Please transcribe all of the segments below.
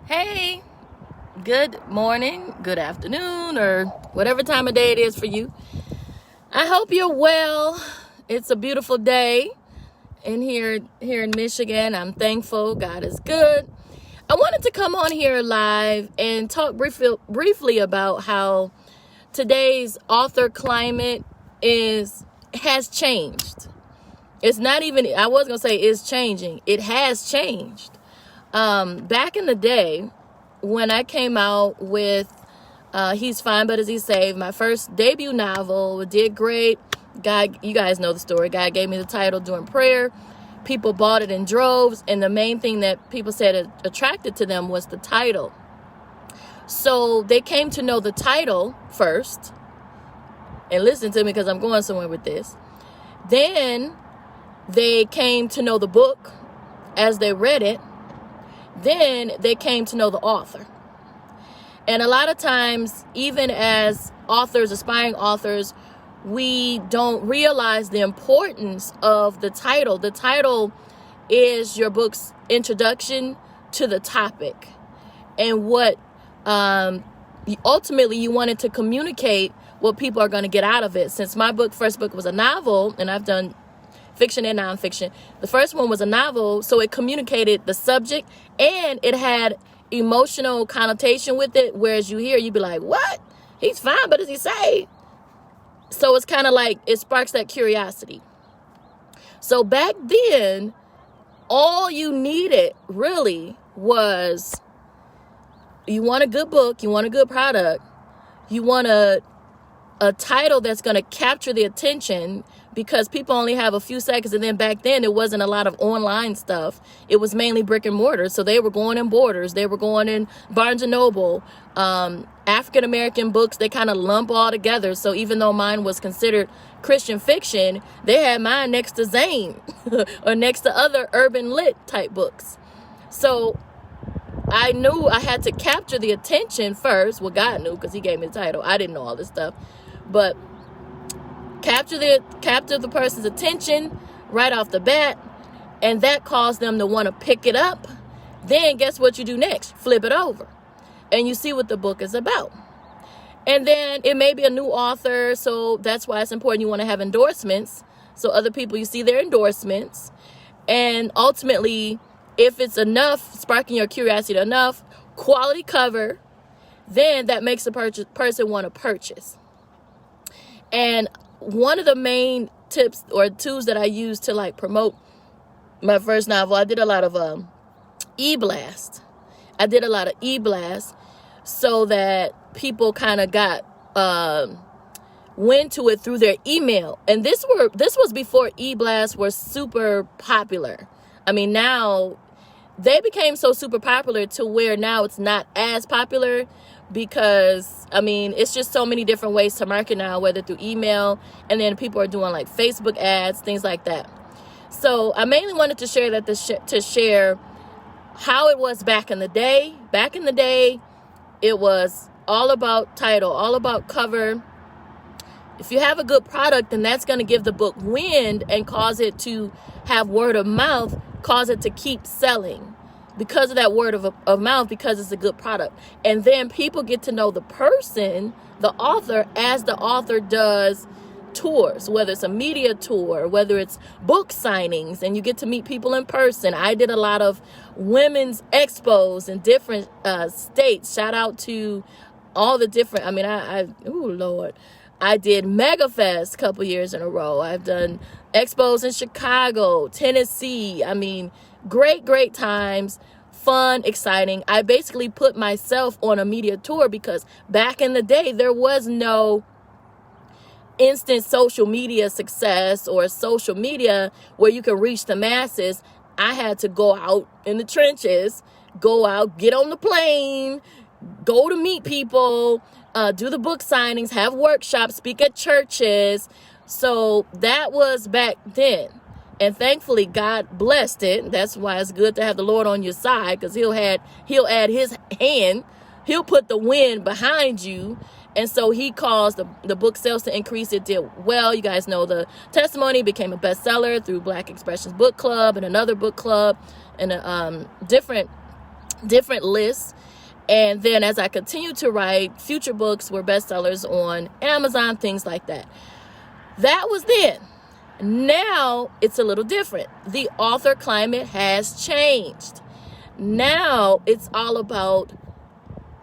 Hey, good morning, good afternoon, or whatever time of day it is for you. I hope you're well. It's a beautiful day here in Michigan. I'm thankful. God is good. I wanted to come on here live and talk briefly about how today's author climate has changed. It's not even, I was going to say it's changing. It has changed. Back in the day, when I came out with He's Fine But Is He Saved, my first debut novel, did great. God, you guys know the story. God gave me the title during prayer. People bought it in droves, and the main thing that people said attracted to them was the title. So they came to know the title first, and listen to me because I'm going somewhere with this. Then they came to know the book as they read it. Then they came to know the author. And a lot of times, even as authors, aspiring authors, we don't realize the importance of the title. The title is your book's introduction to the topic and what ultimately you wanted to communicate what people are going to get out of it. Since my first book was a novel, and I've done fiction and nonfiction. The first one was a novel, so it communicated the subject and it had emotional connotation with it. Whereas you'd be like, what? He's fine, but is he saved? So it's kind of like it sparks that curiosity. So back then, all you needed really was you want a good book, you want a good product, you want a title that's going to capture the attention, because people only have a few seconds. And then back then, it wasn't a lot of online stuff. It was mainly brick and mortar. So they were going in Borders. They were going in Barnes and Noble. African-American books, they kind of lump all together. So even though mine was considered Christian fiction, they had mine next to Zane or next to other urban lit type books. So I knew I had to capture the attention first. Well, God knew because he gave me the title. I didn't know all this stuff. But capture the person's attention right off the bat, and that caused them to want to pick it up. Then guess what you do next? Flip it over and you see what the book is about. And then it may be a new author, so that's why it's important you want to have endorsements, so other people, you see their endorsements. And ultimately, if it's enough, sparking your curiosity enough, quality cover, then that makes the person want to purchase. And one of the main tips or tools that I used to promote my first novel, I did a lot of e-blast. I did a lot of e-blast so that people kind of got went to it through their email. And this was before e-blasts were super popular. I mean, now they became so super popular to where now it's not as popular, because it's just so many different ways to market now, whether through email, and then people are doing like Facebook ads, things like that. So I mainly wanted to share that to share how it was back in the day. Back in the day, it was all about title, all about cover. If you have a good product, then that's going to give the book wind and cause it to have word of mouth, cause it to keep selling because of that word of mouth, because it's a good product. And then people get to know the person, the author, as the author does tours, whether it's a media tour, whether it's book signings, and you get to meet people in person. I did a lot of women's expos in different states. Shout out to all the different, I did MegaFest a couple years in a row. I've done expos in Chicago, Tennessee. Great times, fun, exciting. I basically put myself on a media tour because back in the day, there was no instant social media success or social media where you can reach the masses. I had to go out in the trenches, go out, get on the plane, go to meet people, do the book signings, have workshops, speak at churches. So that was back then. And thankfully, God blessed it. That's why it's good to have the Lord on your side, because he'll add his hand. He'll put the wind behind you. And so he caused the book sales to increase. It did well. You guys know the testimony, became a bestseller through Black Expressions Book Club and another book club and different different lists. And then as I continued to write, future books were bestsellers on Amazon, things like that. That was then. Now it's a little different. The author climate has changed. Now it's all about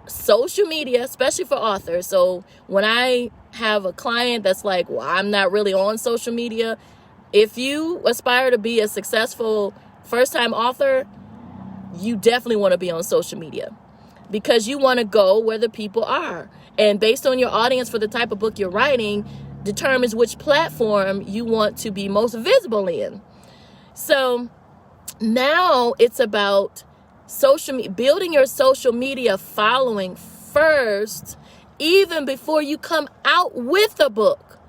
social media, especially for authors. So when I have a client that's like, well, I'm not really on social media. If you aspire to be a successful first-time author, you definitely want to be on social media because you want to go where the people are. And based on your audience for the type of book you're writing, determines which platform you want to be most visible in. So now it's about building your social media following first, even before you come out with a book.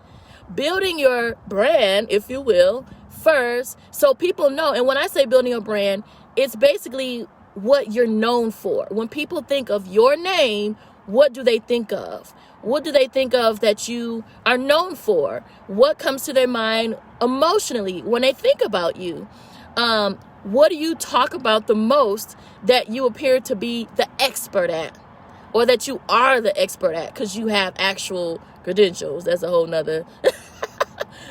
Building your brand, if you will, first, so people know. And when I say building your brand, it's basically what you're known for. When people think of your name, what do they think of? What do they think of that you are known for? What comes to their mind emotionally when they think about you? What do you talk about the most that you appear to be the expert at, or that you are the expert at because you have actual credentials? That's a whole nother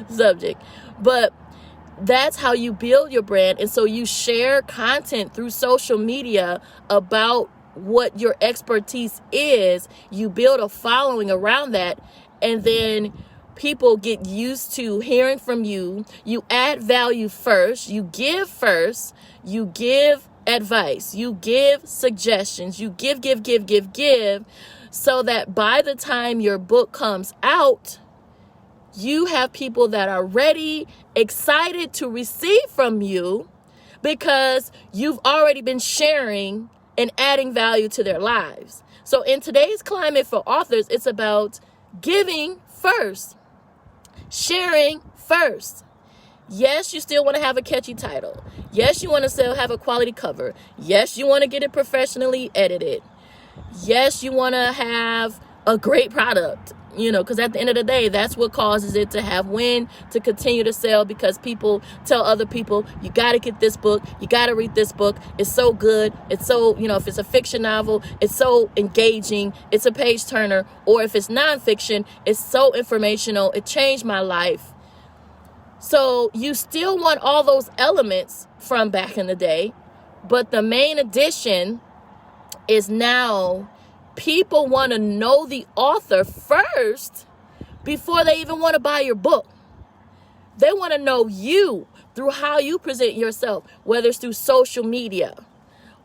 subject. But that's how you build your brand. And so you share content through social media about what your expertise is. You build a following around that, and then people get used to hearing from you. You add value first, you give advice, you give suggestions, you give, so that by the time your book comes out, you have people that are ready, excited to receive from you because you've already been sharing and adding value to their lives. So in today's climate for authors, it's about giving first, sharing first. Yes, you still want to have a catchy title. Yes, you want to still have a quality cover. Yes, you want to get it professionally edited. Yes, you want to have a great product, because at the end of the day, that's what causes it to have win, to continue to sell, because people tell other people, you got to get this book, you got to read this book, it's so good, it's so, if it's a fiction novel, it's so engaging, it's a page turner, or if it's nonfiction, it's so informational, it changed my life. So you still want all those elements from back in the day, but the main addition is now people want to know the author first before they even want to buy your book. They want to know you through how you present yourself, whether it's through social media,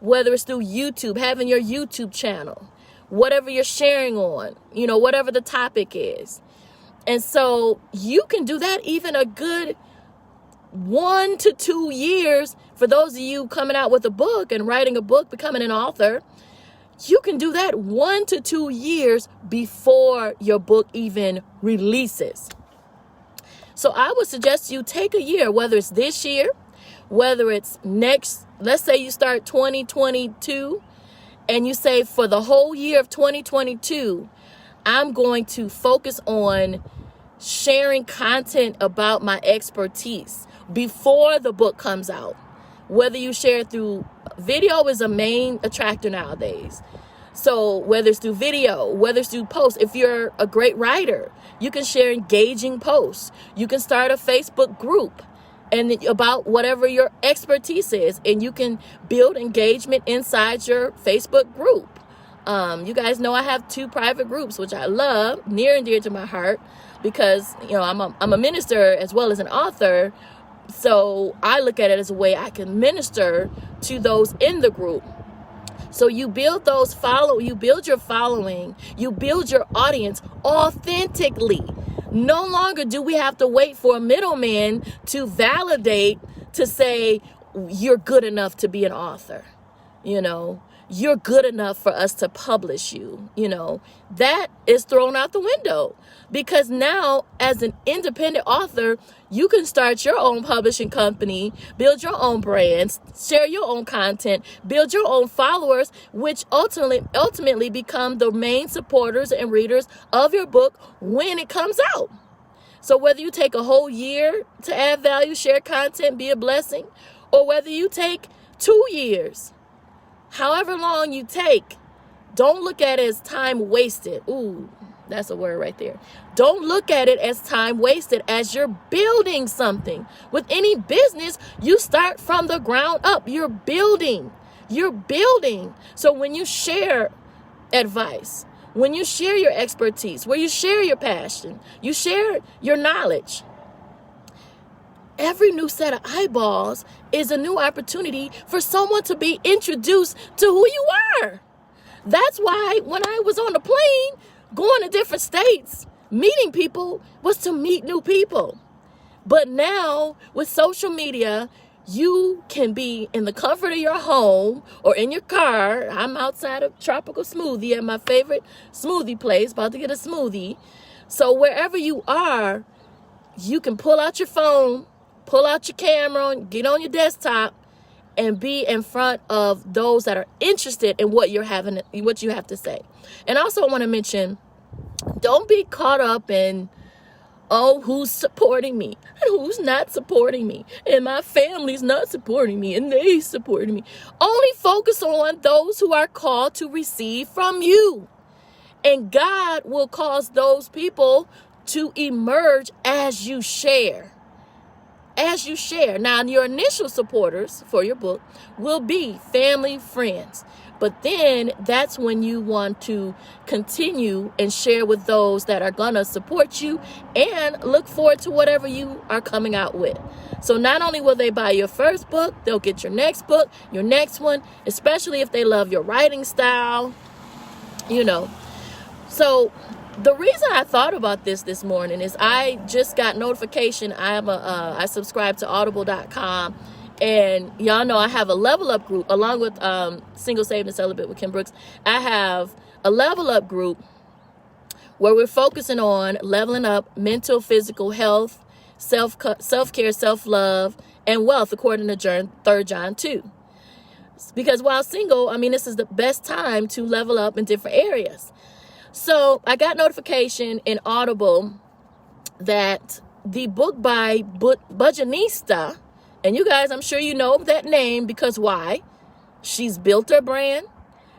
whether it's through YouTube, having your YouTube channel, whatever you're sharing on, whatever the topic is. And so you can do that even a good 1 to 2 years. For those of you coming out with a book and writing a book, becoming an author, you can do that 1 to 2 years before your book even releases. So I would suggest you take a year, whether it's this year, whether it's next, let's say you start 2022, and you say for the whole year of 2022, I'm going to focus on sharing content about my expertise before the book comes out. Whether you share through video is a main attractor nowadays. So whether it's through video, whether it's through posts, if you're a great writer, you can share engaging posts. You can start a Facebook group and about whatever your expertise is, and you can build engagement inside your Facebook group. You guys know I have 2 private groups, which I love, near and dear to my heart, because I'm a minister as well as an author. So I look at it as a way I can minister to those in the group. So you build you build your following, you build your audience authentically. No longer do we have to wait for a middleman to validate, to say you're good enough to be an author. You're good enough for us to publish you. That is thrown out the window, because now as an independent author, you can start your own publishing company, build your own brands, share your own content, build your own followers, which ultimately become the main supporters and readers of your book when it comes out. So whether you take a whole year to add value, share content, be a blessing, or whether you take 2 years, however long you take, don't look at it as time wasted. Ooh, that's a word right there. Don't look at it as time wasted, as you're building something. With any business, you start from the ground up. You're building. You're building. So when you share advice, when you share your expertise, where you share your passion, you share your knowledge, every new set of eyeballs is a new opportunity for someone to be introduced to who you are. That's why when I was on the plane, going to different states, meeting people was to meet new people. But now with social media, you can be in the comfort of your home or in your car. I'm outside of Tropical Smoothie at my favorite smoothie place, about to get a smoothie. So wherever you are, you can pull out your phone, pull out your camera, get on your desktop, and be in front of those that are interested in what you have to say. And also I want to mention, don't be caught up in, oh, who's supporting me and who's not supporting me, and my family's not supporting me and they supporting me. Only focus on those who are called to receive from you. And God will cause those people to emerge as you share. As you share. Now, your initial supporters for your book will be family, friends. But then that's when you want to continue and share with those that are going to support you and look forward to whatever you are coming out with. So not only will they buy your first book, they'll get your next book, your next one, especially if they love your writing style, So the reason I thought about this morning is I just got notification. I subscribe to audible.com, and y'all know I have a level up group along with Single, Saved, and Celibate with Kim Brooks. I have a level up group where we're focusing on leveling up mental, physical health, self-care, self-love, and wealth according to 3 John 2. Because while single, this is the best time to level up in different areas. So I got notification in Audible that the book by Budgetnista, and you guys, I'm sure you know that name, because why? She's built her brand.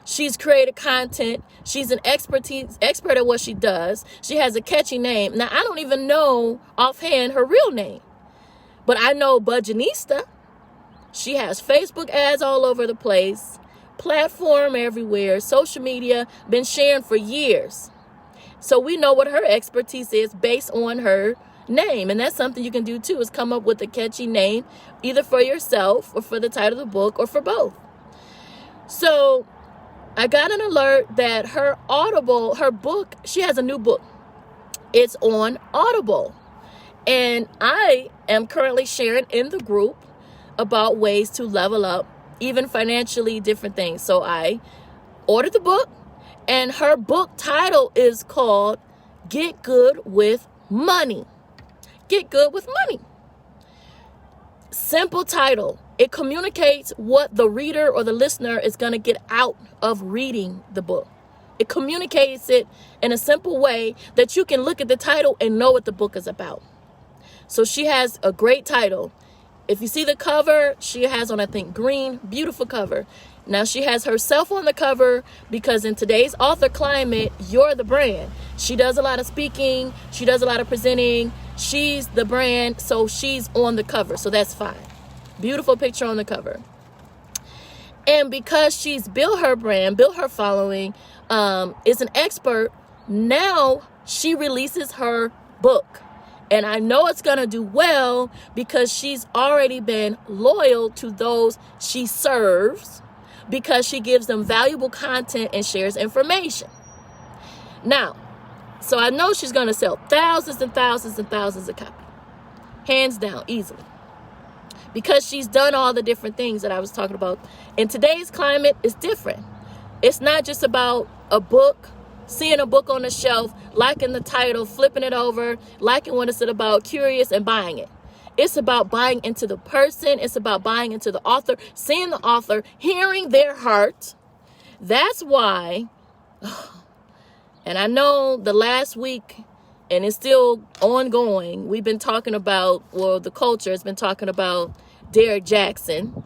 She's created content. She's an expert at what she does. She has a catchy name. Now, I don't even know offhand her real name, but I know Budgetnista. She has Facebook ads all over the place. Platform everywhere, social media, been sharing for years. So we know what her expertise is based on her name. And that's something you can do too, is come up with a catchy name, either for yourself or for the title of the book or for both. So I got an alert that her book, she has a new book. It's on Audible. And I am currently sharing in the group about ways to level up, even financially, different things. So I ordered the book, and her book title is called Get Good with Money. Get Good with Money. Simple title. It communicates what the reader or the listener is going to get out of reading the book. It communicates it in a simple way that you can look at the title and know what the book is about. So she has a great title. If you see the cover, she has on, I think, green, beautiful cover. Now, she has herself on the cover because in today's author climate, you're the brand. She does a lot of speaking. She does a lot of presenting. She's the brand, so she's on the cover. So that's fine. Beautiful picture on the cover. And because she's built her brand, built her following, is an expert, now she releases her book. And I know it's going to do well because she's already been loyal to those she serves, because she gives them valuable content and shares information. Now, so I know she's going to sell thousands and thousands and thousands of copies. Hands down, easily. Because she's done all the different things that I was talking about. In today's climate, it's different. It's not just about a book, seeing a book on the shelf, liking the title, flipping it over, liking what it's about, curious, and buying it. It's about buying into the person. It's about buying into the author, seeing the author, hearing their heart. That's why, and I know the last week, and it's still ongoing, we've been talking about, well, the culture has been talking about Derrick Jaxn.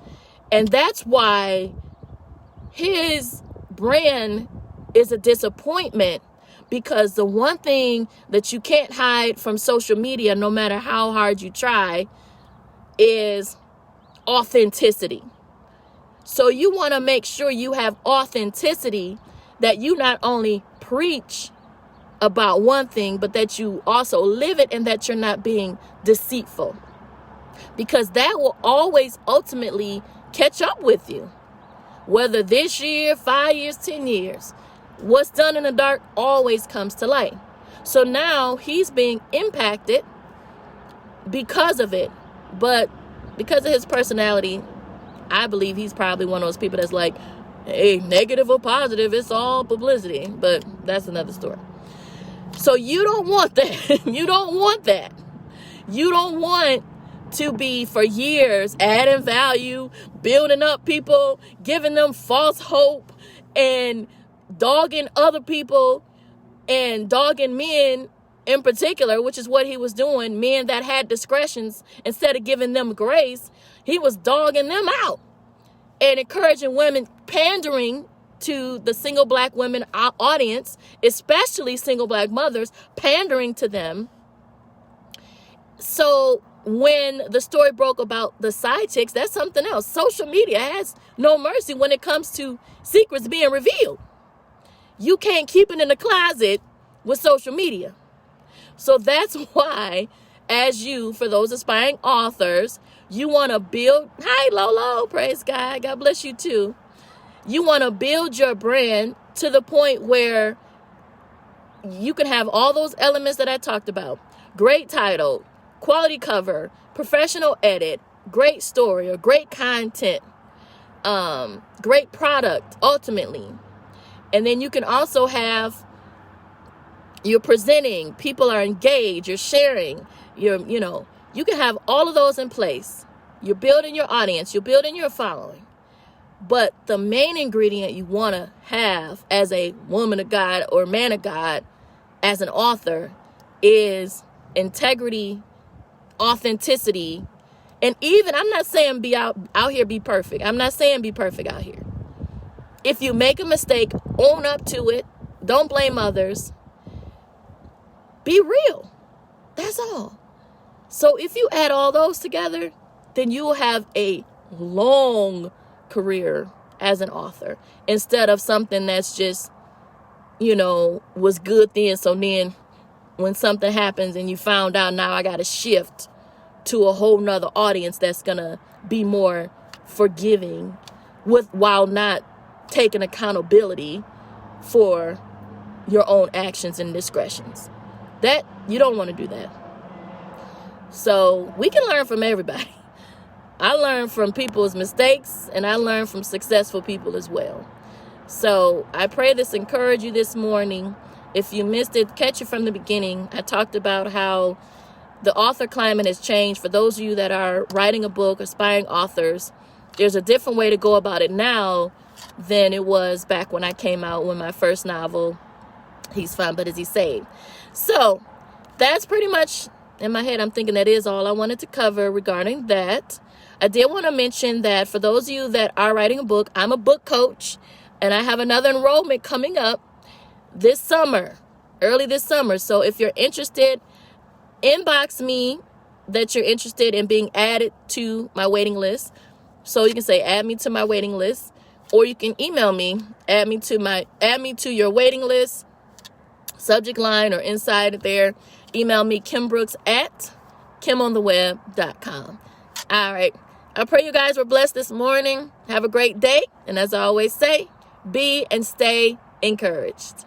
And that's why his brand is a disappointment, because the one thing that you can't hide from social media, no matter how hard you try, is authenticity. So you want to make sure you have authenticity, that you not only preach about one thing, but that you also live it, and that you're not being deceitful, because that will always ultimately catch up with you. Whether this year, 5 years, 10 years, what's done in the dark always comes to light. So now he's being impacted because of it. But because of his personality, I believe he's probably one of those people that's like, hey, negative or positive, it's all publicity. But that's another story. So you don't want that. You don't want that. You don't want to be for years adding value, building up people, giving them false hope, and dogging other people, and dogging men in particular, which is what he was doing. Men that had discretions, instead of giving them grace, he was dogging them out and encouraging women, pandering to the single black women audience, especially single black mothers, pandering to them. So when the story broke about the side chicks, that's something else. Social media has no mercy when it comes to secrets being revealed. You can't keep it in the closet with social media. So that's why, for those aspiring authors, you want to build, hi Lolo, praise God, God bless you too. You want to build your brand to the point where you can have all those elements that I talked about. Great title, quality cover, professional edit, great story or great content, great product ultimately. And then you can also have, you're presenting, people are engaged, you're sharing, you can have all of those in place. You're building your audience, you're building your following. But the main ingredient you want to have as a woman of God or man of God, as an author, is integrity, authenticity, and even, I'm not saying be out here be perfect. I'm not saying be perfect out here. If you make a mistake, own up to it. Don't blame others. Be real. That's all. So if you add all those together, then you will have a long career as an author, instead of something that's just, was good then. So then when something happens and you found out, now I got to shift to a whole nother audience that's going to be more forgiving while not taking accountability for your own actions and discretions. That you don't want to do that. So we can learn from everybody. I learn from people's mistakes, and I learn from successful people as well. So I pray this encourage you this morning. If you missed it, catch it from the beginning. I talked about how the author climate has changed. For those of you that are writing a book, aspiring authors, there's a different way to go about it now than it was back when I came out with my first novel, He's Fine, But Is He Saved? So that's pretty much, in my head, I'm thinking that is all I wanted to cover regarding that. I did want to mention that for those of you that are writing a book, I'm a book coach, and I have another enrollment coming up this summer, early this summer. So if you're interested, inbox me that you're interested in being added to my waiting list. So you can say, add me to my waiting list, or you can email me, add me to your waiting list, subject line or inside there. Email me, kimbrooks at kimontheweb.com. All right. I pray you guys were blessed this morning. Have a great day. And as I always say, be and stay encouraged.